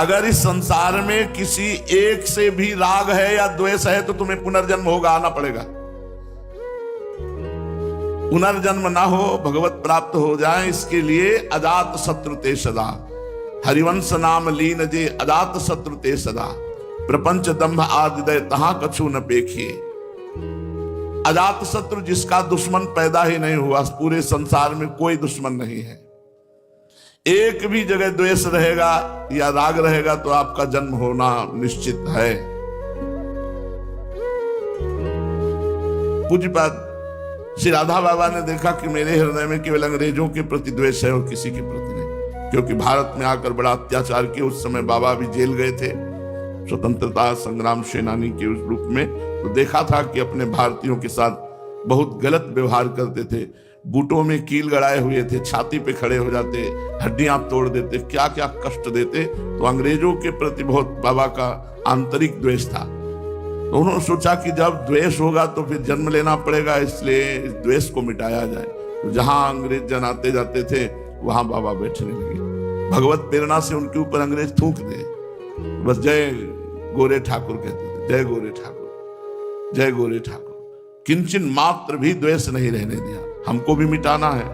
अगर इस संसार में किसी एक से भी राग है या द्वेष है तो तुम्हें पुनर्जन्म होगा, आना पड़ेगा। पुनर्जन्म ना हो, भगवत प्राप्त हो जाए, इसके लिए अजात शत्रु ते सदा, हरिवंश नाम लीन जे अजात शत्रु ते सदा, प्रपंच दंभ आदिदय तहां कछु न पेखिए। अजात शत्रु जिसका दुश्मन पैदा ही नहीं हुआ, पूरे संसार में कोई दुश्मन नहीं है। एक भी जगह द्वेष रहेगा या राग रहेगा तो आपका जन्म होना निश्चित है। पूज्यपाद श्री राधा बाबा ने देखा कि मेरे हृदय में केवल अंग्रेजों के प्रति द्वेष है और किसी के प्रति नहीं, क्योंकि भारत में आकर बड़ा अत्याचार किया। उस समय बाबा भी जेल गए थे, स्वतंत्रता संग्राम सेनानी के उस रूप में, तो देखा था कि अपने भारतीयों के साथ बहुत गलत व्यवहार करते थे। बूटों में कील गड़ाए हुए थे, छाती पे खड़े हो जाते, हड्डियां तोड़ देते, क्या क्या कष्ट देते। तो अंग्रेजों के प्रति बहुत बाबा का आंतरिक द्वेष था। तो उन्होंने सोचा कि जब द्वेष होगा तो फिर जन्म लेना पड़ेगा, इसलिए इस द्वेष को मिटाया जाए। तो जहां अंग्रेज जन आते जाते थे वहां बाबा बैठने लगे। भगवत प्रेरणा से उनके ऊपर अंग्रेज थूक दे, बस जय गोरे ठाकुर कहते थे, जय गोरे ठाकुर, जय गोरे ठाकुर। किंचन मात्र भी द्वेष नहीं रहने दिया। हमको भी मिटाना है।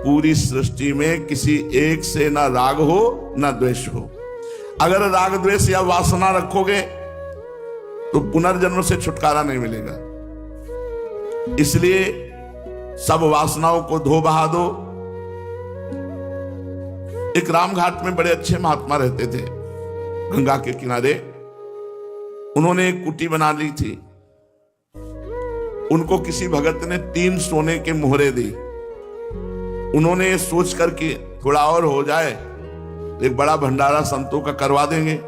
पूरी सृष्टि में किसी एक से ना राग हो ना द्वेष हो। अगर राग द्वेष या वासना रखोगे तो पुनर्जन्म से छुटकारा नहीं मिलेगा। इसलिए सब वासनाओं को धो बहा दो। एक रामघाट में बड़े अच्छे महात्मा रहते थे, गंगा के किनारे। उन्होंने एक कुटी बना ली थी। उनको किसी भगत ने 3 सोने के मोहरे दी। उन्होंने सोच कर कि थोड़ा और हो जाए तो एक बड़ा भंडारा संतों का करवा देंगे।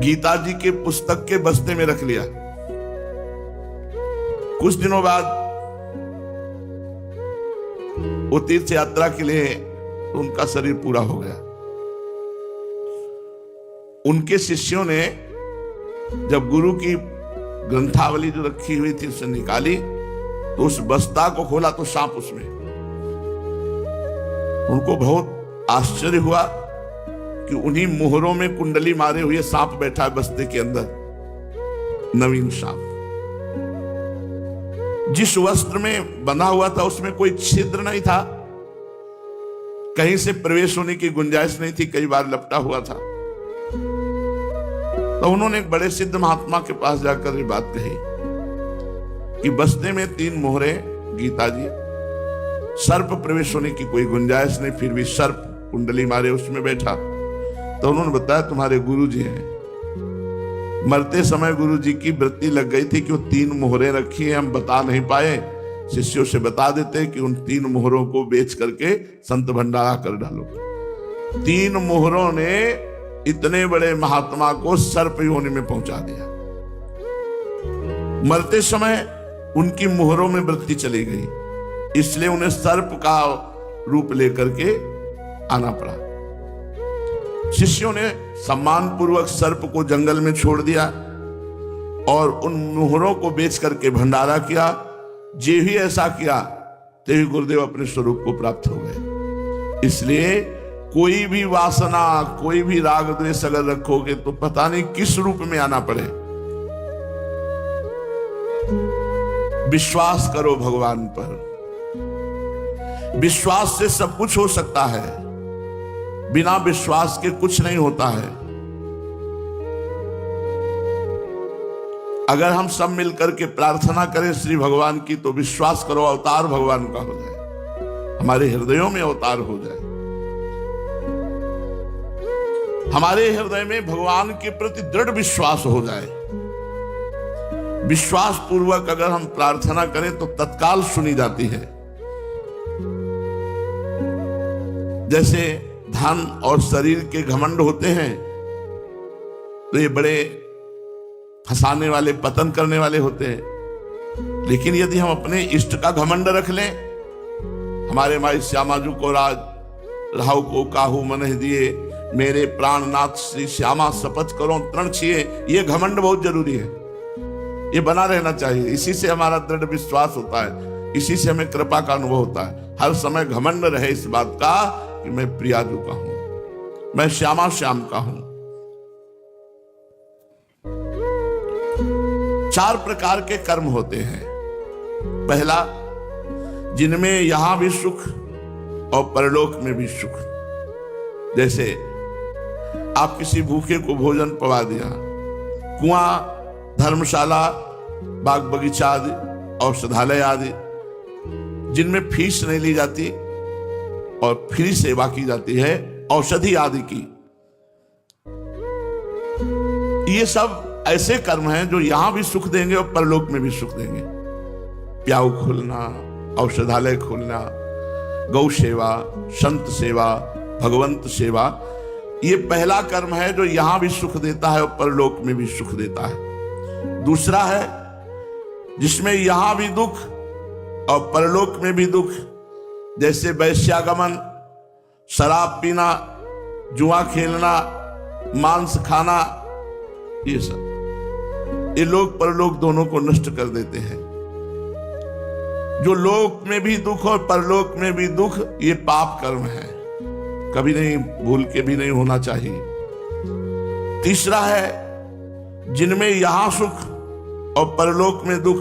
गीता जी के पुस्तक के बस्ते में रख लिया। कुछ दिनों बाद वो तीर्थ यात्रा के लिए तो उनका शरीर पूरा हो गया। उनके शिष्यों ने जब गुरु की ग्रंथावली जो रखी हुई थी उसे निकाली तो उस बस्ता को खोला तो सांप उसमें। उनको बहुत आश्चर्य हुआ कि उन्हीं मोहरों में कुंडली मारे हुए सांप बैठा है बस्ते के अंदर, नवीन सांप। जिस वस्त्र में बंधा हुआ था उसमें कोई छिद्र नहीं था, कहीं से प्रवेश होने की गुंजाइश नहीं थी, कई बार लपटा हुआ था। तो उन्होंने एक बड़े सिद्ध महात्मा के पास जाकर ये बात कही कि बस्ते में 3 मोहरे, गीता जी, सर्प प्रवेश होने की कोई गुंजाइश नहीं, फिर भी सर्प कुंडली मारे उसमें बैठा। तो उन्होंने बताया तुम्हारे गुरु जी हैं। मरते समय गुरु जी की वृत्ति लग गई थी कि वो 3 मोहरे रखी है, हम बता नहीं पाए। शिष्यों से बता देते कि उन 3 मोहरों को बेच करके संत भंडारा कर डालो। 3 मोहरों ने इतने बड़े महात्मा को सर्प योनि में पहुंचा दिया। मरते समय उनकी मोहरों में वृत्ति चली गई, इसलिए उन्हें सर्प का रूप लेकर के आना पड़ा। शिष्यों ने सम्मान पूर्वक सर्प को जंगल में छोड़ दिया और उन मोहरों को बेच करके भंडारा किया। जे ही ऐसा किया ते ही गुरुदेव अपने स्वरूप को प्राप्त हो गए। इसलिए कोई भी वासना, कोई भी राग द्वेष अगर रखोगे तो पता नहीं किस रूप में आना पड़े। विश्वास करो भगवान पर। विश्वास से सब कुछ हो सकता है, बिना विश्वास के कुछ नहीं होता है। अगर हम सब मिलकर के प्रार्थना करें श्री भगवान की तो विश्वास करो अवतार भगवान का हो जाए, हमारे हृदयों में अवतार हो जाए। हमारे हृदय में भगवान के प्रति दृढ़ विश्वास हो जाए। विश्वास पूर्वक अगर हम प्रार्थना करें तो तत्काल सुनी जाती है। जैसे धन और शरीर के घमंड होते हैं तो ये बड़े फंसाने वाले, पतन करने वाले होते हैं। लेकिन यदि हम अपने इष्ट का घमंड रख लें, हमारे माई श्यामाजू को राज राहु को काहू मन दिए, मेरे प्राणनाथ श्री श्यामा शपथ करो तृण छिए, ये घमंड बहुत जरूरी है, ये बना रहना चाहिए। इसी से हमारा दृढ़ विश्वास होता है, इसी से हमें कृपा का अनुभव होता है। हर समय घमंड रहे इस बात का कि मैं प्रियाजू का हूं, मैं श्यामा श्याम का हूं। 4 प्रकार के कर्म होते हैं। पहला, जिनमें यहां भी सुख और परलोक में भी सुख। जैसे आप किसी भूखे को भोजन पवा दिया, कुआं, धर्मशाला, बाग बगीचा आदि, औषधालय आदि, जिनमें फीस नहीं ली जाती और फ्री सेवा की जाती है, औषधि आदि की। ये सब ऐसे कर्म हैं जो यहां भी सुख देंगे और परलोक में भी सुख देंगे। प्याऊ खोलना, औषधालय खोलना, गौ सेवा, संत सेवा, भगवंत सेवा, ये पहला कर्म है जो यहां भी सुख देता है और परलोक में भी सुख देता है। दूसरा है जिसमें यहां भी दुख और परलोक में भी दुख, जैसे वैश्यागमन, शराब पीना, जुआ खेलना, मांस खाना, ये सब ये लोक परलोक दोनों को नष्ट कर देते हैं। जो लोक में भी दुख और परलोक में भी दुख, ये पाप कर्म है, कभी नहीं, भूल के भी नहीं होना चाहिए। तीसरा है जिनमें यहां सुख और परलोक में दुख,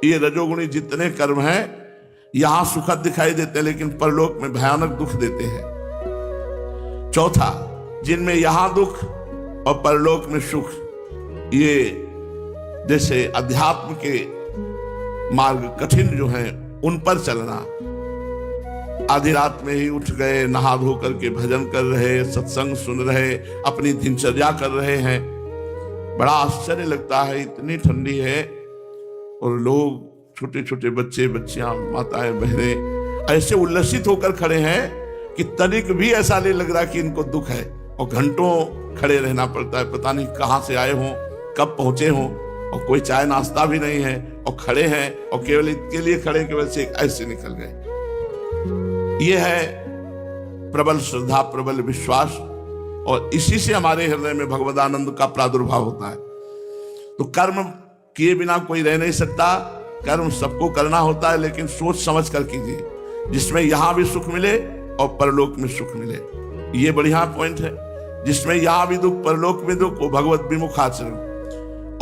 ये रजोगुणी जितने कर्म हैं यहां सुखद दिखाई देते हैं लेकिन परलोक में भयानक दुख देते हैं। चौथा, जिनमें यहां दुख और परलोक में सुख, ये जैसे अध्यात्म के मार्ग कठिन जो हैं उन पर चलना। आधी रात में ही उठ गए, नहा धो करके भजन कर रहे, सत्संग सुन रहे, अपनी दिनचर्या कर रहे हैं। बड़ा आश्चर्य लगता है, इतनी ठंडी है और लोग, छोटे छोटे बच्चे, बच्चियां, माताएं, बहनें ऐसे उल्लसित होकर खड़े हैं कि तनिक भी ऐसा नहीं लग रहा कि इनको दुख है, और घंटों खड़े रहना पड़ता है। पता नहीं कहां से आए हों, कब पहुंचे हों, और कोई चाय नाश्ता भी नहीं है और खड़े हैं, और केवल इसके लिए खड़े केवल से ऐसे निकल गए। ये है प्रबल श्रद्धा, प्रबल विश्वास, और इसी से हमारे हृदय में भगवदानंद का प्रादुर्भाव होता है। तो कर्म किए बिना कोई रह नहीं सकता, कर्म सबको करना होता है, लेकिन सोच समझ कर कीजिए, जिसमें यहां भी सुख मिले और परलोक में सुख मिले। ये बढ़िया पॉइंट है। जिसमें यहां भी दुख, परलोक में दुख, वो भगवत विमुख आचरण,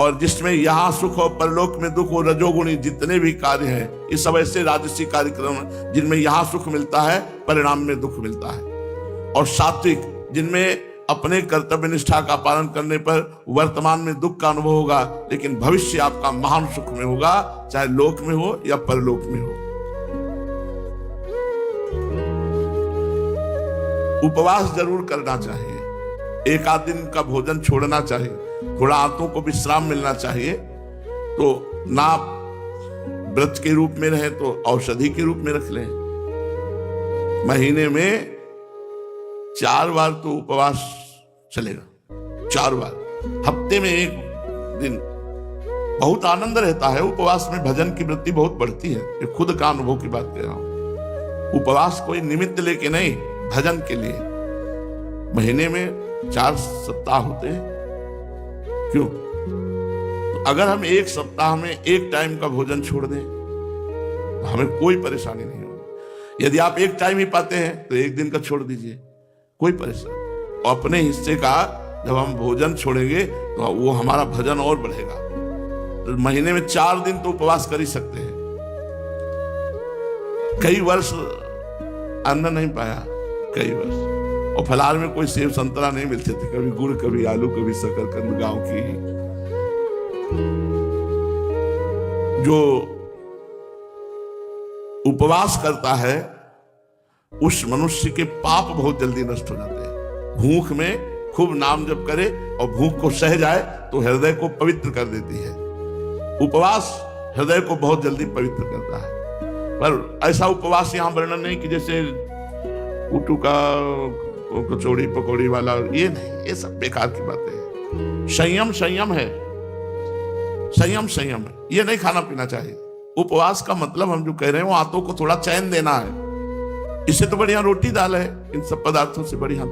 और जिसमें यहां सुख और परलोक में दुख, वो रजोगुणी जितने भी कार्य हैं, ये सब ऐसे राजसी कार्यक्रम जिनमें यहां सुख मिलता है, परिणाम में दुख मिलता है। और सात्विक, जिनमें अपने कर्तव्य निष्ठा का पालन करने पर वर्तमान में दुख का अनुभव होगा, लेकिन भविष्य आपका महान सुख में होगा, चाहे लोक में हो या परलोक में हो। उपवास जरूर करना चाहिए, एक आध दिन का भोजन छोड़ना चाहिए, थोड़ा आंतों को विश्राम मिलना चाहिए। तो ना व्रत के रूप में रहे तो औषधि के रूप में रख लें। महीने में 4 बार तो उपवास चलेगा, 4 बार, हफ्ते में 1 दिन। बहुत आनंद रहता है उपवास में, भजन की वृत्ति बहुत बढ़ती है। ये खुद का अनुभव की बात कह रहा हूं। उपवास कोई निमित्त लेके नहीं, भजन के लिए। महीने में 4 सप्ताह होते हैं। क्यों? तो अगर हम 1 सप्ताह में 1 टाइम का भोजन छोड़ दें तो हमें कोई परेशानी नहीं होगी। यदि आप 1 टाइम ही पाते हैं तो 1 दिन का छोड़ दीजिए, कोई परेशानी। और अपने हिस्से का जब हम भोजन छोड़ेंगे तो वो हमारा भजन और बढ़ेगा। तो महीने में 4 दिन तो उपवास कर ही सकते हैं। कई वर्ष अन्न नहीं पाया, कई वर्ष, और फलाहार में कोई सेब संतरा नहीं मिलते थे, कभी गुड़, कभी आलू, कभी शकरकंद गांव की। जो उपवास करता है उस मनुष्य के पाप बहुत जल्दी नष्ट हो जाते हैं। भूख में खूब नाम जप करे और भूख को सह जाए तो हृदय को पवित्र कर देती है। उपवास हृदय को बहुत जल्दी पवित्र करता है। पर ऐसा उपवास यहां वर्णन नहीं कि जैसे उटू का कचौड़ी पकौड़ी वाला, ये नहीं, ये सब बेकार की बातें हैं। संयम संयम है, संयम संयम है, ये नहीं खाना पीना चाहिए। उपवास का मतलब हम जो कह रहे हैं वो आंतों को थोड़ा चैन देना है। इससे तो बढ़िया रोटी दाल है, इन सब पदार्थों से बढ़िया।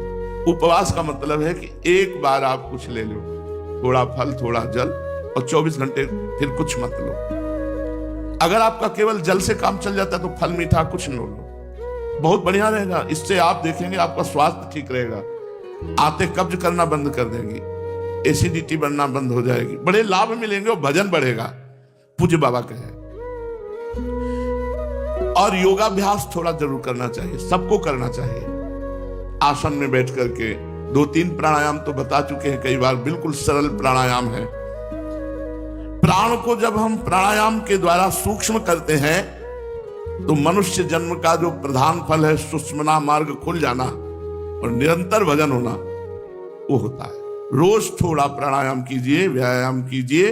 उपवास का मतलब है कि एक बार आप कुछ ले लो, थोड़ा फल, थोड़ा जल, और 24 घंटे फिर कुछ मत लो। अगर आपका केवल जल से काम चल जाता है तो फल मीठा कुछ न लो, बहुत बढ़िया रहेगा। इससे आप देखेंगे आपका स्वास्थ्य ठीक रहेगा। आते कब्ज करना बंद कर देंगी, एसिडिटी बनना बंद हो जाएगी, बड़े लाभ मिलेंगे और भजन बढ़ेगा, पूज्य बाबा कहे। और योगाभ्यास थोड़ा जरूर करना चाहिए, सबको करना चाहिए। आसन में बैठ करके 2-3 प्राणायाम तो बता चुके हैं कई बार, बिल्कुल सरल प्राणायाम है। प्राण को जब हम प्राणायाम के द्वारा सूक्ष्म करते हैं तो मनुष्य जन्म का जो प्रधान फल है, सुषुम्ना मार्ग खुल जाना और निरंतर भजन होना, वो होता है। रोज थोड़ा प्राणायाम कीजिए, व्यायाम कीजिए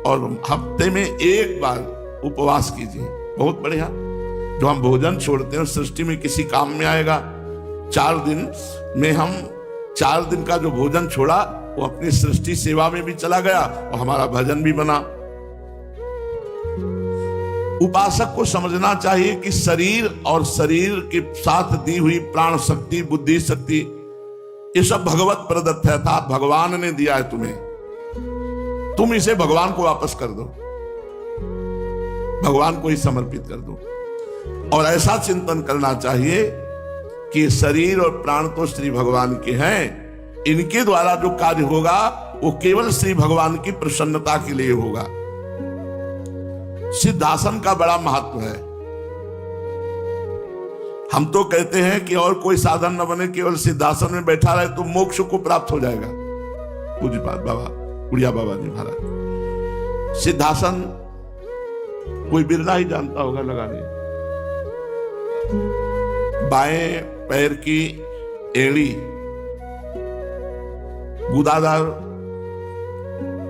और हफ्ते में 1 बार उपवास कीजिए, बहुत बढ़िया। जो हम भोजन छोड़ते हैं सृष्टि में किसी काम में आएगा। 4 दिन में हम 4 दिन का जो भोजन छोड़ा वो अपनी सृष्टि सेवा में भी चला गया और हमारा भजन भी बना। उपासक को समझना चाहिए कि शरीर और शरीर के साथ दी हुई प्राण शक्ति, बुद्धि शक्ति, ये सब भगवत प्रदत्त है, अर्थात भगवान ने दिया है तुम्हें। तुम इसे भगवान को वापस कर दो, भगवान को ही समर्पित कर दो। और ऐसा चिंतन करना चाहिए कि शरीर और प्राण तो श्री भगवान के हैं, इनके द्वारा जो कार्य होगा वो केवल श्री भगवान की प्रसन्नता के लिए होगा। सिद्धासन का बड़ा महत्व है। हम तो कहते हैं कि और कोई साधन न बने, केवल सिद्धासन में बैठा रहे तो मोक्ष को प्राप्त हो जाएगा। पूज्यपाद बाबा उड़िया बाबा जी महाराज, सिद्धासन कोई बिरला ही जानता होगा लगाने। बाएं पैर की एड़ी गुदादार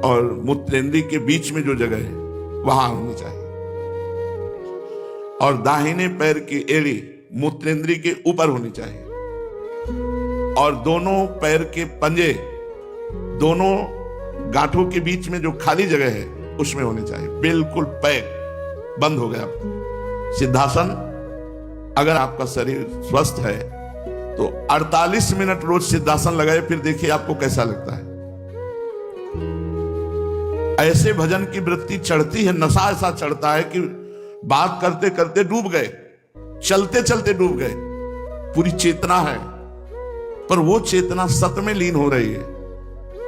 और मूत्रेंद्री के बीच में जो जगह है वहां होनी चाहिए, और दाहिने पैर की एड़ी मूत्रेंद्री के ऊपर होनी चाहिए, और दोनों पैर के पंजे दोनों गांठों के बीच में जो खाली जगह है उसमें होनी चाहिए। बिल्कुल पैक बंद हो गया सिद्धासन। अगर आपका शरीर स्वस्थ है तो 48 मिनट रोज सिद्धासन लगाए, फिर देखिए आपको कैसा लगता है। ऐसे भजन की वृत्ति चढ़ती है, नशा ऐसा चढ़ता है कि बात करते करते डूब गए, चलते चलते डूब गए। पूरी चेतना है पर वो चेतना सत में लीन हो रही है।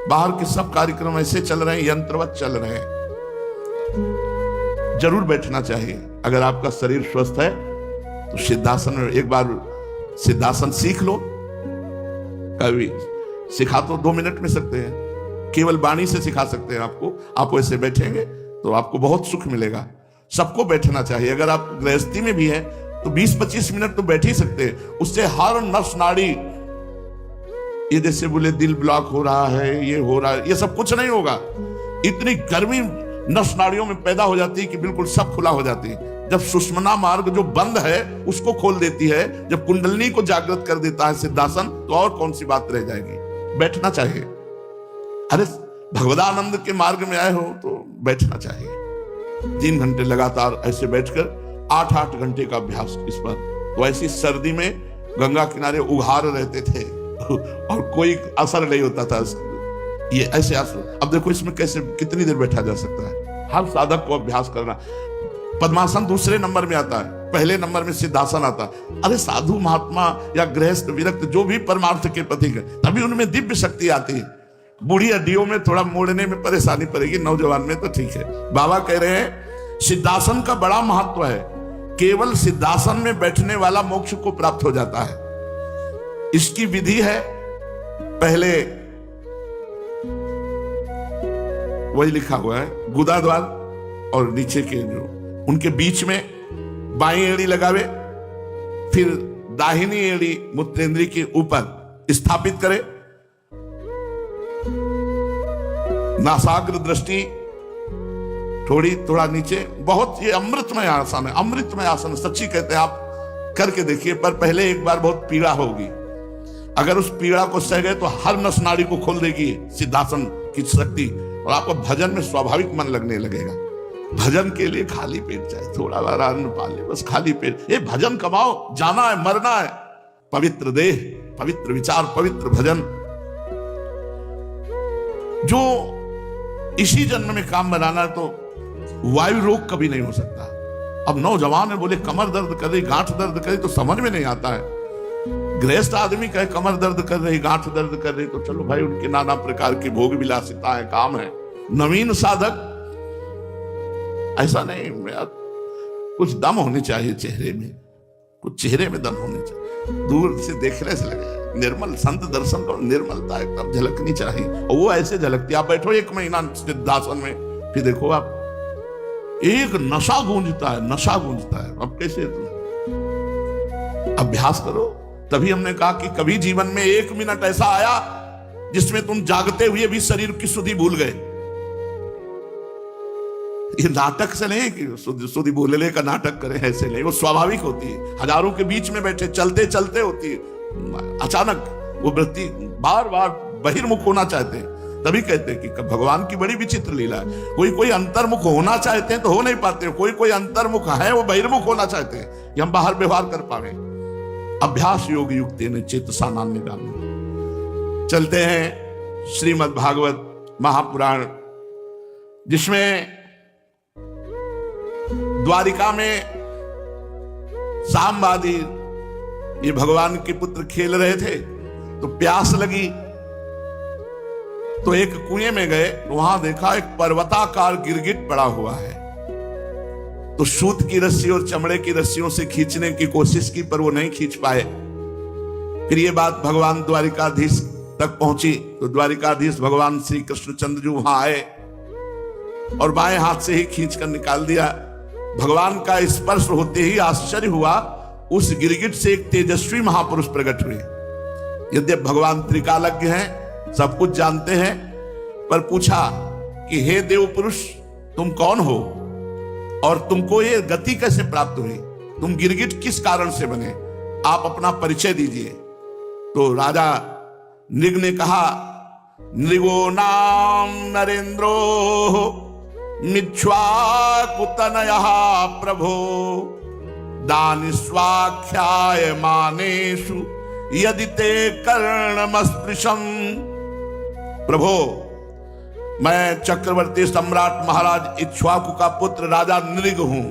बाहर के सब कार्यक्रम ऐसे चल रहे हैं, यंत्रवत चल रहे हैं। जरूर बैठना चाहिए। अगर आपका शरीर स्वस्थ है तो सिद्धासन में एक बार सिद्धासन सीख लो। कभी सिखा तो 2 मिनट में सकते हैं, केवल वाणी से सिखा सकते हैं आपको। आप वैसे बैठेंगे तो आपको बहुत सुख मिलेगा। सबको बैठना चाहिए। अगर आप गृहस्थी में भी हैं तो 20-25 मिनट तो बैठ ही सकते हैं। उससे हर नस नाड़ी, ये जैसे बोले दिल ब्लॉक हो रहा है, ये हो रहा है, ये सब कुछ नहीं होगा। इतनी गर्मी नस नाड़ियों में पैदा हो जाती है कि बिल्कुल सब खुला हो जाती है। जब सुषुम्ना मार्ग जो बंद है उसको खोल देती है, जब कुंडलिनी को जागृत कर देता है सिद्धासन, तो और कौन सी बात रह जाएगी। बैठना चाहिए। अरे भगवदानंद के मार्ग में आए हो तो बैठना चाहिए। 3 घंटे लगातार ऐसे बैठकर 8-8 घंटे का अभ्यास इस पर। तो ऐसी सर्दी में गंगा किनारे उघार रहते थे और कोई असर नहीं होता था। ये ऐसे असर, अब देखो इसमें कैसे कितनी देर बैठा जा सकता है। हर साधक को अभ्यास करना। पद्मासन दूसरे नंबर में आता है, पहले नंबर में सिद्धासन आता है। अरे साधु महात्मा या गृहस्थ विरक्त जो भी परमार्थ के प्रतीक है, तभी उनमें दिव्य शक्ति आती है। बूढ़ी हड्डियों में थोड़ा मोड़ने में परेशानी पड़ेगी, नौजवान में तो ठीक है। बाबा कह रहे हैं सिद्धासन का बड़ा महत्व है। केवल सिद्धासन में बैठने वाला मोक्ष को प्राप्त हो जाता है। इसकी विधि है, पहले वही लिखा हुआ है, गुदाद्वार और नीचे के जो उनके बीच में बाईं एड़ी लगावे, फिर दाहिनी एड़ी मूत्रेंद्री के ऊपर स्थापित करे, नासाग्र दृष्टि थोड़ा नीचे। बहुत ये अमृतमय आसन है, अमृतमय आसन सच्ची कहते हैं। आप करके देखिए, पर पहले एक बार बहुत पीड़ा होगी। अगर उस पीड़ा को सह गए तो हर नस नाड़ी को खोल देगी सिद्धासन की शक्ति, और आपको भजन में स्वाभाविक मन लगने लगेगा। भजन के लिए खाली पेट चाहिए, थोड़ा बार अन्न पाले, बस खाली पेट। ये भजन कमाओ, जाना है मरना है। पवित्र देह, पवित्र विचार, पवित्र भजन, जो इसी जन्म में काम बनाना है तो वायु रोग कभी नहीं हो सकता। अब नौजवान है, बोले कमर दर्द करे, गांठ दर्द करे, तो समझ में नहीं आता है। गृहस्थ आदमी कहे कमर दर्द कर रही, गांठ दर्द कर रही, तो चलो भाई उनके नाना प्रकार की भोग विलासिता है, काम है। नवीन साधक ऐसा नहीं, कुछ दम होनी चाहिए चेहरे में, कुछ चेहरे में दम होनी चाहिए। दूर से देखने से लगे निर्मल, संत दर्शन करो, निर्मलता एकदम झलकनी चाहिए। और वो ऐसे झलकती, आप बैठो 1 महीना सिद्धासन में, फिर देखो आप एक नशा गूंजता है, नशा गूंजता है। अब कैसे तुम अभ्यास करो। तभी हमने कहा कि कभी जीवन में 1 मिनट ऐसा आया जिसमें तुम जागते हुए भी शरीर की सुधि भूल गए। ये नाटक से नहीं कि सुधि भूलने का नाटक करें, ऐसे नहीं, वो स्वाभाविक होती है। हजारों के बीच में बैठे चलते चलते होती है, अचानक वो वृत्ति बार बार बहिर्मुख होना चाहते हैं। तभी कहते हैं कि भगवान की बड़ी विचित्र लीला है। कोई अंतर्मुख होना चाहते हैं तो हो नहीं पाते, कोई अंतर्मुख है वो बहिर्मुख होना चाहते हैं कि हम बाहर व्यवहार कर पावे। अभ्यास योग युक्त चेतसा नान्य गामी। चलते हैं श्रीमद् भागवत महापुराण, जिसमें द्वारिका में सामवादी ये भगवान के पुत्र खेल रहे थे, तो प्यास लगी तो एक कुएं में गए, तो वहां देखा एक पर्वताकार गिरगिट पड़ा हुआ है। तो सूत की रस्सी और चमड़े की रस्सियों से खींचने की कोशिश की, पर वो नहीं खींच पाए। फिर ये बात भगवान द्वारिकाधीश तक पहुंची, तो द्वारिकाधीश भगवान श्री कृष्णचंद्र जी वहां आए और बाएं हाथ से ही खींच कर निकाल दिया। भगवान का स्पर्श होते ही आश्चर्य हुआ, उस गिरगिट से एक तेजस्वी महापुरुष प्रकट हुए। यद्यपि भगवान त्रिकालज्ञ हैं, सब कुछ जानते हैं, पर पूछा कि हे देव पुरुष, तुम कौन हो और तुमको ये गति कैसे प्राप्त हुई? तुम गिरगिट किस कारण से बने? आप अपना परिचय दीजिए। तो राजा नृग ने कहा, नृगो नाम नरेंद्रो मिच्छ्वाकुतनयः प्रभो दानि स्वाख्याय मानेषु यदि ते कर्णमस्पृशम्। प्रभो, मैं चक्रवर्ती सम्राट महाराज इक्ष्वाकु का पुत्र राजा नृग हूं।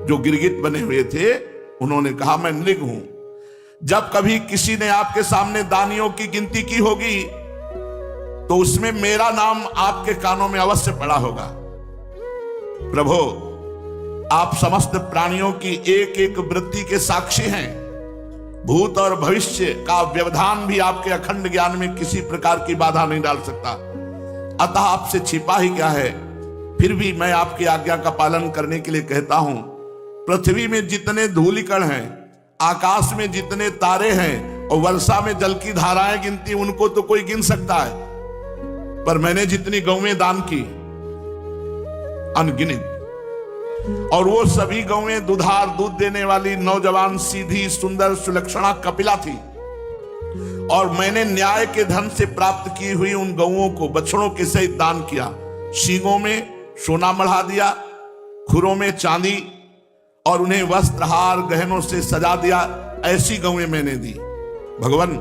जो गिरगिट बने हुए थे उन्होंने कहा मैं नृग हूं। जब कभी किसी ने आपके सामने दानियों की गिनती की होगी तो उसमें मेरा नाम आपके कानों में अवश्य पड़ा होगा। प्रभो, आप समस्त प्राणियों की एक एक वृत्ति के साक्षी हैं। भूत और भविष्य का व्यवधान भी आपके अखंड ज्ञान में किसी प्रकार की बाधा नहीं डाल सकता। अतः आपसे छिपा ही क्या है। फिर भी मैं आपकी आज्ञा का पालन करने के लिए कहता हूं। पृथ्वी में जितने धूलिकण हैं, आकाश में जितने तारे हैं और वर्षा में जल की धाराएं गिनती, उनको तो कोई गिन सकता है, पर मैंने जितनी गौएं दान की अनगिनत, और वो सभी गौएं दुधार दूध देने वाली नौजवान सीधी सुंदर सुलक्षणा कपिला थी। और मैंने न्याय के धन से प्राप्त की हुई उन गौओं को बछड़ों के सहित दान किया। सींगों में सोना मढ़ा दिया, खुरों में चांदी, और उन्हें वस्त्र हार गहनों से सजा दिया। ऐसी गौएं मैंने दी। भगवान,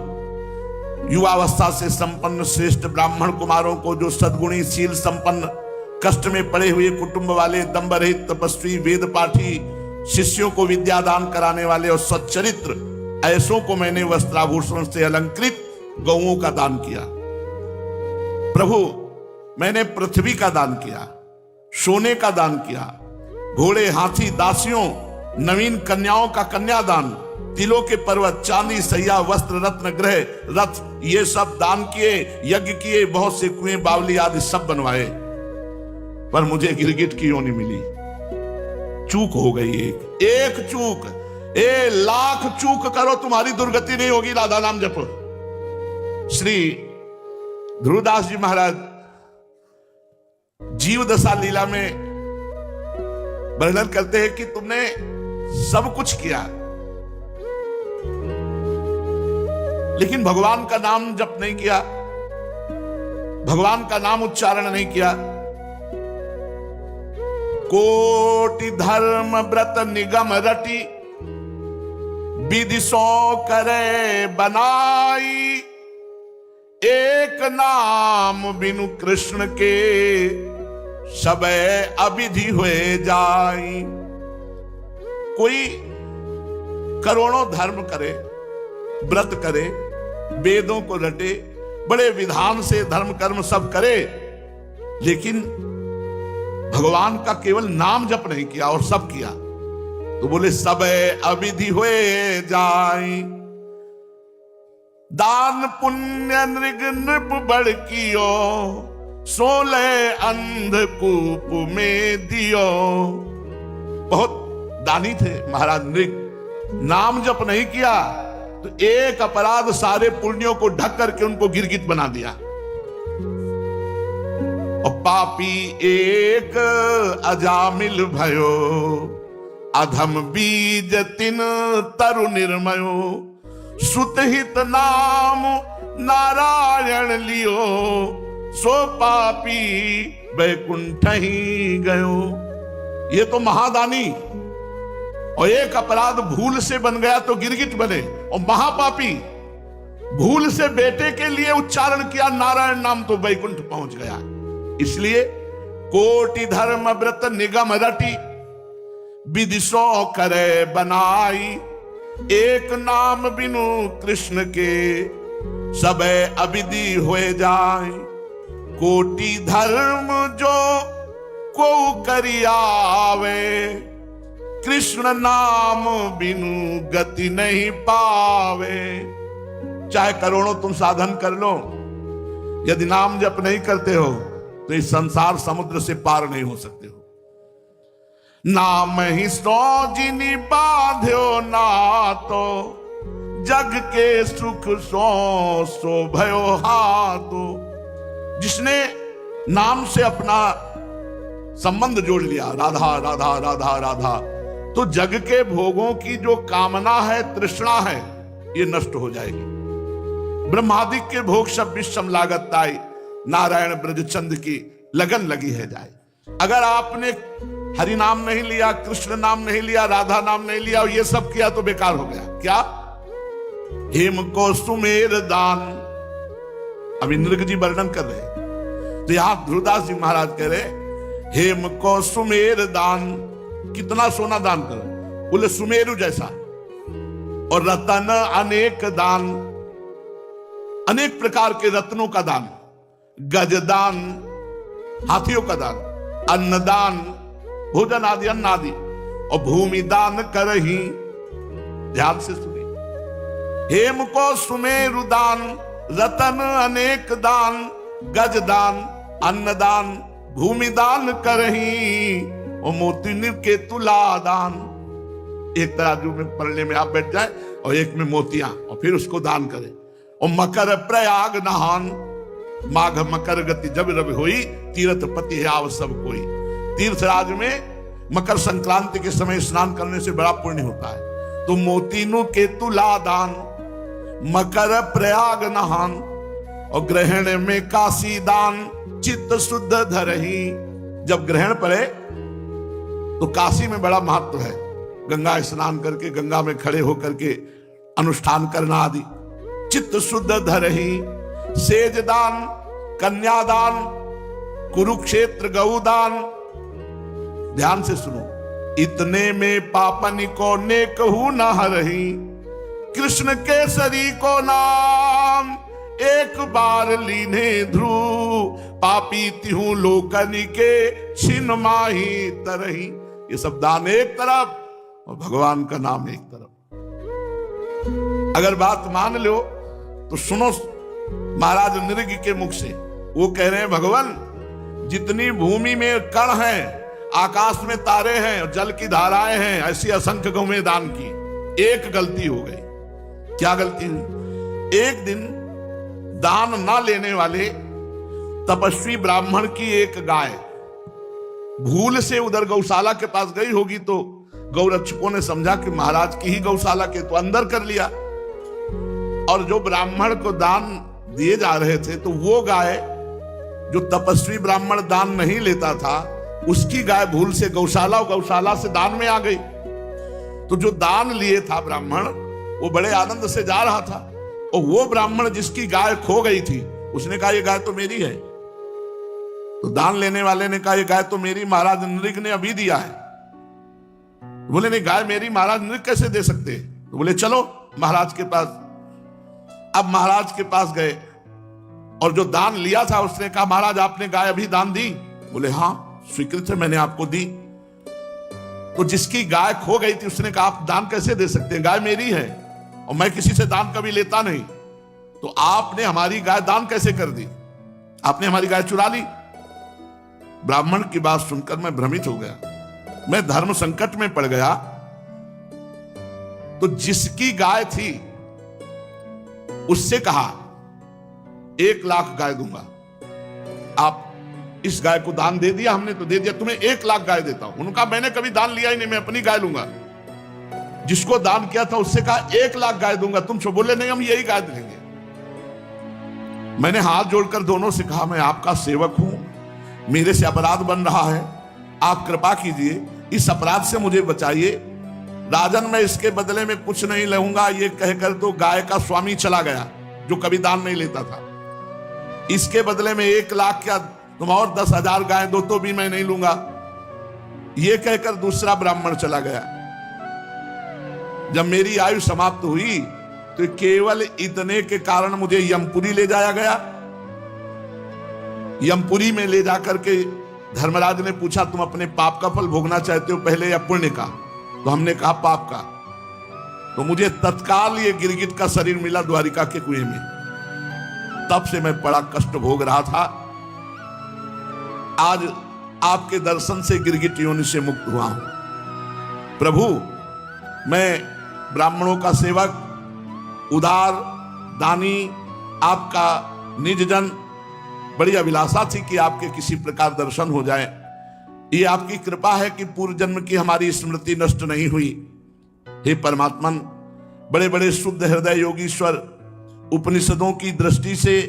युवावस्था से संपन्न श्रेष्ठ ब्राह्मण कुमारों को, जो सद्गुणी शील संपन्न कष्ट में पड़े हुए कुटुंब वाले, दंभ रहित तपस्वी, वेद पाठी शिष्यों को विद्या दान कराने वाले और सच्चरित्र ऐसों को मैंने वस्त्राभूषण से अलंकृत गौओं का दान किया। प्रभु, मैंने पृथ्वी का दान किया, सोने का दान किया, घोड़े, हाथी, दासियों, नवीन कन्याओं का कन्यादान, तिलों के पर्वत, चांदी, सैया, वस्त्र, रत्न, ग्रह, रथ, ये सब दान किए, यज्ञ किए, बहुत से कुएं, बावली आदि सब बनवाए। पर मुझे गिरगिट की योनि मिली। चूक हो गई एक चूक। लाख चूक करो तुम्हारी दुर्गति नहीं होगी। राधा नाम जपो। श्री ध्रुवदास जी महाराज जीव दशा लीला में वर्णन करते हैं कि तुमने सब कुछ किया, लेकिन भगवान का नाम जप नहीं किया, भगवान का नाम उच्चारण नहीं किया। कोटि धर्म व्रत निगम रटी विधि सो करे बनाई। एक नाम बिनु कृष्ण के सबे अविधि हुए जाई। कोई करोड़ों धर्म करे, व्रत करे, वेदों को रटे, बड़े विधान से धर्म कर्म सब करे, लेकिन भगवान का केवल नाम जप नहीं किया और सब किया। तो बोले सब अविधि हुए जाए, दान पुण्य नृग नृप बड़ कियो, 16 अंधकूप में दियो। बहुत दानी थे महाराज नृग, नाम जप नहीं किया तो एक अपराध सारे पुण्यों को ढक करके उनको गिरगिट बना दिया। और पापी एक अजामिल भयो, अधम बीज तिन तरु निर्मयो, सुतहित नाम नारायण लियो, सो पापी बैकुंठ ही गयो। ये तो महादानी, और एक अपराध भूल से बन गया तो गिरगिट बने, और महापापी भूल से बेटे के लिए उच्चारण किया नारायण नाम तो बैकुंठ पहुंच गया। इसलिए कोटि धर्म व्रत निगम रटी, विदिशो करे बनाई, एक नाम बिनु कृष्ण के, सब अविधि होए जाए। कोटि धर्म जो को करियावे, कृष्ण नाम बिनु गति नहीं पावे। चाहे करोड़ों तुम साधन कर लो, यदि नाम जप नहीं करते हो तो इस संसार समुद्र से पार नहीं हो सकते हो। नाम ही सो जिनी बाध्यो नातो, जग के सुख सो भयो हाथो। जिसने नाम से अपना संबंध जोड़ लिया, राधा राधा राधा राधा, तो जग के भोगों की जो कामना है, तृष्णा है, ये नष्ट हो जाएगी। ब्रह्मादिक के भोग सब विषम लागत ताई, नारायण ब्रजचंद की लगन लगी है जाए। अगर आपने हरि नाम नहीं लिया, कृष्ण नाम नहीं लिया, राधा नाम नहीं लिया और ये सब किया तो बेकार हो गया। क्या? हेम को सुमेर दान, अभी नृग जी वर्णन कर रहे, तो यहां ध्रुवदास जी महाराज कह रहे हेम को सुमेर दान, कितना सोना दान कर, बोले सुमेरु जैसा। और रतन अनेक दान, अनेक प्रकार के रत्नों का दान, गजदान हाथियों का दान, अन्नदान भोजन आदि अन्न आदि, और भूमि दान करही। ध्यान से सुनिए, हेम को सुमेरु दान, रतन अनेक दान, गजदान, अन्नदान, भूमि दान करही, और मोती के तुला दान। एक तराजू में पलने में आप बैठ जाए और एक में मोतियां, और फिर उसको दान करें। और मकर प्रयाग नहान, माघ मकर गति जब रवि होई, तीर्थ पति है आव सब कोई। तीर्थराज में मकर संक्रांति के समय स्नान करने से बड़ा पुण्य होता है। तो मोतीनु के तुला दान, मकर प्रयाग नहान, और ग्रहण में काशी दान, चित्त शुद्ध धरही। जब ग्रहण पड़े तो काशी में बड़ा महत्व है, गंगा स्नान करके गंगा में खड़े होकर के अनुष्ठान करना आदि। चित्त शुद्ध धरही, सेजदान, कन्यादान, कुरुक्षेत्र गौदान। ध्यान से सुनो, इतने में पापन को नेकहु न हरही, कृष्ण केसरी को नाम, एक बार लीने ध्रुव, पापी तिहु लोकनि के छिन माही तरही। ये सब दान एक तरफ और भगवान का नाम एक तरफ। अगर बात मान लो तो सुनो महाराज नृग के मुख से, वो कह रहे हैं भगवान जितनी भूमि में कण हैं, आकाश में तारे हैं और जल की धाराएं हैं, ऐसी असंख्य गौएं दान की, एक गलती हो गई। क्या गलती हुई? एक दिन दान ना लेने वाले तपस्वी ब्राह्मण की एक गाय भूल से उधर गौशाला के पास गई होगी, तो गौरक्षकों ने समझा कि महाराज की ही गौशाला के, तो अंदर कर लिया। और जो ब्राह्मण को दान दिए जा रहे थे, तो वो गाय जो तपस्वी ब्राह्मण दान नहीं लेता था, उसकी गाय भूल से गौशाला और गौशाला से दान में आ गई। तो जो दान लिए था ब्राह्मण, वो बड़े आनंद से जा रहा था, और वो ब्राह्मण जिसकी गाय खो गई थी, उसने कहा ये गाय तो मेरी है। तो दान लेने वाले ने कहा ये गाय तो मेरी महाराज नृग ने अभी दिया है। बोले नहीं, गाय मेरी महाराज नृग कैसे दे सकते? तो बोले चलो महाराज के पास। अब महाराज के पास गए और जो दान लिया था उसने कहा, महाराज आपने गाय अभी दान दी? बोले हाँ स्वीकृत है, मैंने आपको दी। तो जिसकी गाय खो गई थी उसने कहा, आप दान कैसे दे सकते हैं, गाय मेरी है और मैं किसी से दान कभी लेता नहीं, तो आपने हमारी गाय दान कैसे कर दी, आपने हमारी गाय चुरा ली। ब्राह्मण की बात सुनकर मैं भ्रमित हो गया, मैं धर्म संकट में पड़ गया। तो जिसकी गाय थी उससे कहा 1 लाख गाय दूंगा, आप इस गाय को दान दे दिया, हमने तो दे दिया, तुम्हें 1 लाख गाय देता हूं। उन्होंने कहा मैंने कभी दान लिया ही नहीं, मैं अपनी गाय लूंगा। जिसको दान किया था उससे कहा 1 लाख गाय दूंगा, तुम सब बोले नहीं हम यही गाय देंगे। मैंने हाथ जोड़कर दोनों से कहा, मैं आपका सेवक हूं, मेरे से अपराध बन रहा है, आप कृपा कीजिए, इस अपराध से मुझे बचाइए। राजन मैं इसके बदले में कुछ नहीं लूंगा, ये कहकर तो गाय का स्वामी चला गया जो कभी दान नहीं लेता था। इसके बदले में 1 लाख क्या तुम और 10,000 गाय दो तो भी मैं नहीं लूंगा, ये कहकर दूसरा ब्राह्मण चला गया। जब मेरी आयु समाप्त हुई तो केवल इतने के कारण मुझे यमपुरी ले जाया गया। यमपुरी में ले जाकर के धर्मराज ने पूछा, तुम अपने पाप का फल भोगना चाहते हो पहले या पुण्य का? तो हमने कहा पाप का। तो मुझे तत्काल ये गिरगिट का शरीर मिला द्वारिका के कुएं में। तब से मैं बड़ा कष्ट भोग रहा था, आज आपके दर्शन से गिरगिट योनि से मुक्त हुआ हूं। प्रभु मैं ब्राह्मणों का सेवक, उदार दानी, आपका निजजन, बड़ी अभिलाषा थी कि आपके किसी प्रकार दर्शन हो जाए। ये आपकी कृपा है कि पूर्व जन्म की हमारी स्मृति नष्ट नहीं हुई। हे परमात्मन, बड़े बड़े शुद्ध हृदय योगीश्वर उपनिषदों की दृष्टि से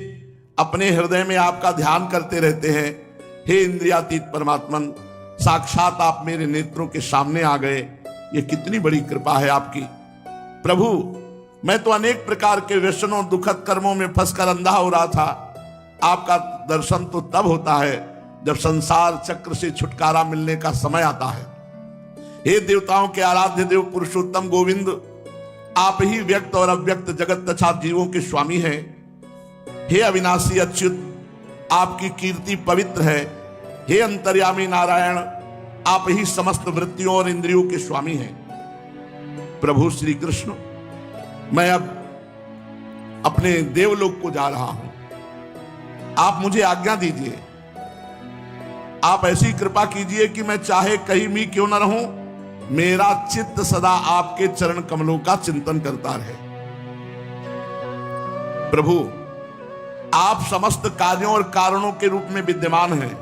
अपने हृदय में आपका ध्यान करते रहते हैं। हे इंद्रियातीत परमात्मन, साक्षात आप मेरे नेत्रों के सामने आ गए, ये कितनी बड़ी कृपा है आपकी। प्रभु मैं तो अनेक प्रकार के व्यसनों दुखद कर्मों में फंसकर अंधा हो रहा था। आपका दर्शन तो तब होता है जब संसार चक्र से छुटकारा मिलने का समय आता है। हे देवताओं के आराध्य देव पुरुषोत्तम गोविंद, आप ही व्यक्त और अव्यक्त जगत तथा जीवों के स्वामी हैं। हे अविनाशी अच्युत, आपकी कीर्ति पवित्र है। हे अंतर्यामी नारायण, आप ही समस्त वृत्तियों और इंद्रियों के स्वामी हैं। प्रभु श्री कृष्ण, मैं अब अपने देवलोक को जा रहा हूं, आप मुझे आज्ञा दीजिए। आप ऐसी कृपा कीजिए कि मैं चाहे कहीं भी क्यों न रहूं, मेरा चित्त सदा आपके चरण कमलों का चिंतन करता रहे। प्रभु आप समस्त कार्यों और कारणों के रूप में विद्यमान हैं।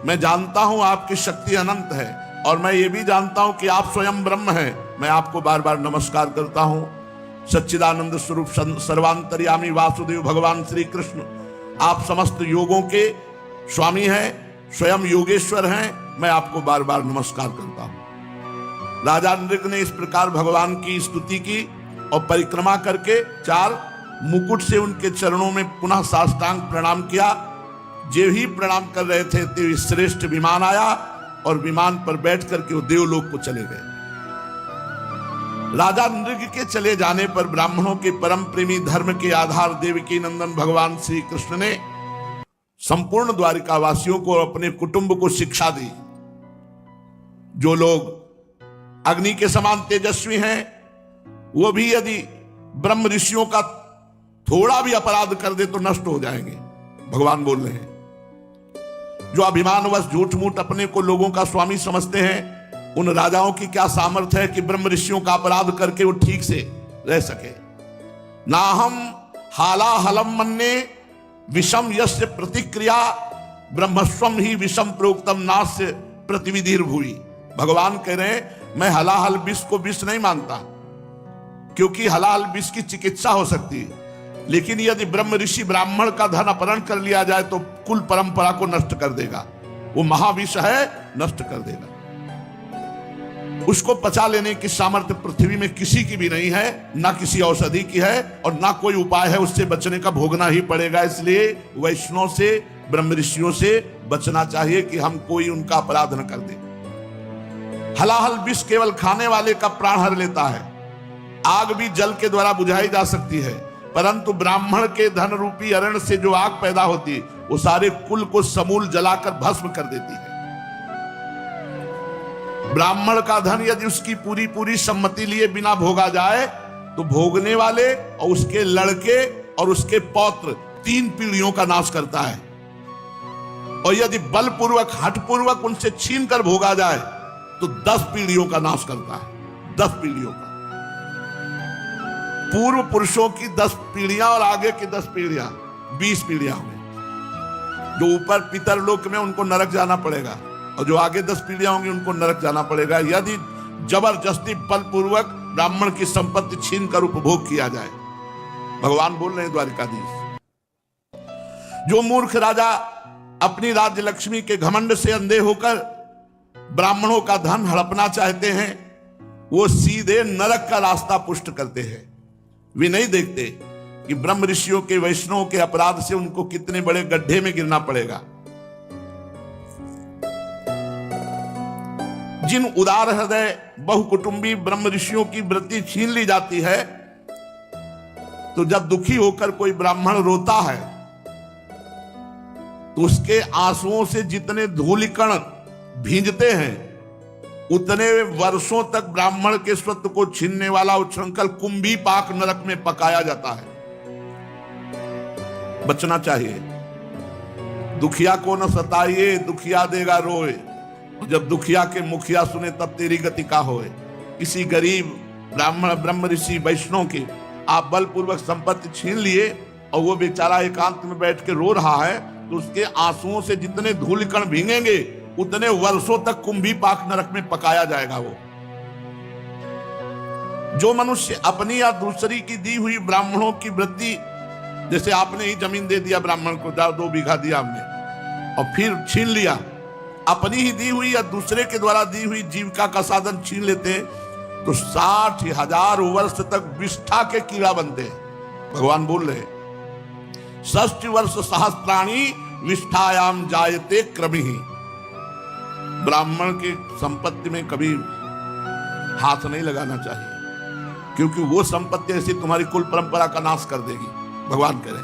मैं जानता हूं आपकी शक्ति अनंत है और मैं ये भी जानता हूं कि आप स्वयं ब्रह्म हैं। मैं आपको बार बार नमस्कार करता हूं। सच्चिदानंद स्वरूप सर्वांतर्यामी वासुदेव भगवान श्री कृष्ण, आप समस्त योगों के स्वामी हैं, स्वयं योगेश्वर हैं। मैं आपको बार बार नमस्कार करता हूं। राजा नृग ने इस प्रकार भगवान की स्तुति की और परिक्रमा करके 4 मुकुट से उनके चरणों में पुनः साष्टांग प्रणाम किया। जो ही प्रणाम कर रहे थे ते श्रेष्ठ विमान आया और विमान पर बैठ करके वो देवलोक को चले गए। राजा नृग के चले जाने पर ब्राह्मणों के परम प्रेमी धर्म के आधार देवकी नंदन भगवान श्री कृष्ण ने संपूर्ण द्वारिका वासियों को अपने कुटुंब को शिक्षा दी। जो लोग अग्नि के समान तेजस्वी हैं, वो भी यदि ब्रह्म ऋषियों का थोड़ा भी अपराध कर दे तो नष्ट हो जाएंगे। भगवान बोल रहे हैं, जो अभिमानवश झूठ मूठ अपने को लोगों का स्वामी समझते हैं, उन राजाओं की क्या सामर्थ्य है कि ब्रह्म ऋषियों का अपराध करके वो ठीक से रह सके। ना हम हाला हलम मन्ने विषम यस्य प्रतिक्रिया ब्रह्मस्वम ही विषम प्रोक्तम नास्य प्रतिविधिर भूई। भगवान कह रहे हैं, मैं हलाहल विष को विष नहीं मानता, क्योंकि हलाहल विष की चिकित्सा हो सकती है, लेकिन यदि ब्रह्म ऋषि ब्राह्मण का धन अपहरण कर लिया जाए तो कुल परंपरा को नष्ट कर देगा। वो महाविष है, नष्ट कर देगा। उसको पचा लेने की सामर्थ्य पृथ्वी में किसी की भी नहीं है, ना किसी औषधि की है और ना कोई उपाय है। उससे बचने का भोगना ही पड़ेगा। इसलिए वैष्णव से, ब्रह्म ऋषियों से बचना चाहिए कि हम कोई उनका अपराध न कर दे। हलाहल विष केवल खाने वाले का प्राण हर लेता है। आग भी जल के द्वारा बुझाई जा सकती है, परंतु ब्राह्मण के धन रूपी अरण से जो आग पैदा होती है वो सारे कुल को समूल जलाकर भस्म कर देती है। ब्राह्मण का धन यदि उसकी पूरी पूरी सम्मति लिए बिना भोगा जाए तो भोगने वाले और उसके लड़के और उसके पौत्र 3 पीढ़ियों का नाश करता है, और यदि बलपूर्वक हठपूर्वक उनसे छीन कर भोगा जाए तो 10 पीढ़ियों का नाश करता है। 10 पीढ़ियों का, पूर्व पुरुषों की 10 पीढ़ियां और आगे की 10 पीढ़ियां, 20 पीढ़ियां हुई। जो ऊपर पितरलोक में उनको नरक जाना पड़ेगा, और जो आगे 10 पीढ़ियां होंगी उनको नरक जाना पड़ेगा यदि जबरदस्ती बलपूर्वक ब्राह्मण की संपत्ति छीन कर उपभोग किया जाए। भगवान बोल रहे हैं द्वारिकाधीश, जो मूर्ख राजा अपनी राज्य लक्ष्मी के घमंड से अंधे होकर ब्राह्मणों का धन हड़पना चाहते हैं, वो सीधे नरक का रास्ता पुष्ट करते हैं। वे नहीं देखते कि ब्रह्म ऋषियों के वैष्णवों के अपराध से उनको कितने बड़े गड्ढे में गिरना पड़ेगा। जिन उदार हृदय बहुकुटुंबी ब्रह्म ऋषियों की वृत्ति छीन ली जाती है, तो जब दुखी होकर कोई ब्राह्मण रोता है तो उसके आंसुओं से जितने धूलिकण भींजते हैं उतने वर्षों तक ब्राह्मण के स्वत्व को छीनने वाला उच्छृंखल कुंभी पाक नरक में पकाया जाता है। बचना चाहिए। दुखिया को न सताइए, दुखिया देगा रोए, जब दुखिया के मुखिया सुने तब तेरी गति का होए। किसी गरीब ब्राह्मण ब्रह्म ऋषि वैष्णव की आप बलपूर्वक संपत्ति छीन लिए और वो बेचारा एकांत में बैठ के रो रहा है, तो उसके आंसुओं से जितने धूलिकण भींगेंगे उतने वर्षों तक कुंभी पाक नरक में पकाया जाएगा। वो जो मनुष्य अपनी या दूसरी की दी हुई ब्राह्मणों की वृत्ति, जैसे आपने ही जमीन दे दिया ब्राह्मण को, 2 बीघा दिया हमने और फिर छीन लिया, अपनी ही दी हुई या दूसरे के द्वारा दी हुई जीविका का साधन छीन लेते हैं तो 60,000 वर्ष तक विष्ठा के कीड़ा बनते हैं। भगवान बोल रहे 60 वर्ष सहस्त्राणी विष्ठायाम जायते क्रमिहि। ब्राह्मण की संपत्ति में कभी हाथ नहीं लगाना चाहिए, क्योंकि वो संपत्ति ऐसी तुम्हारी कुल परंपरा का नाश कर देगी। भगवान करे।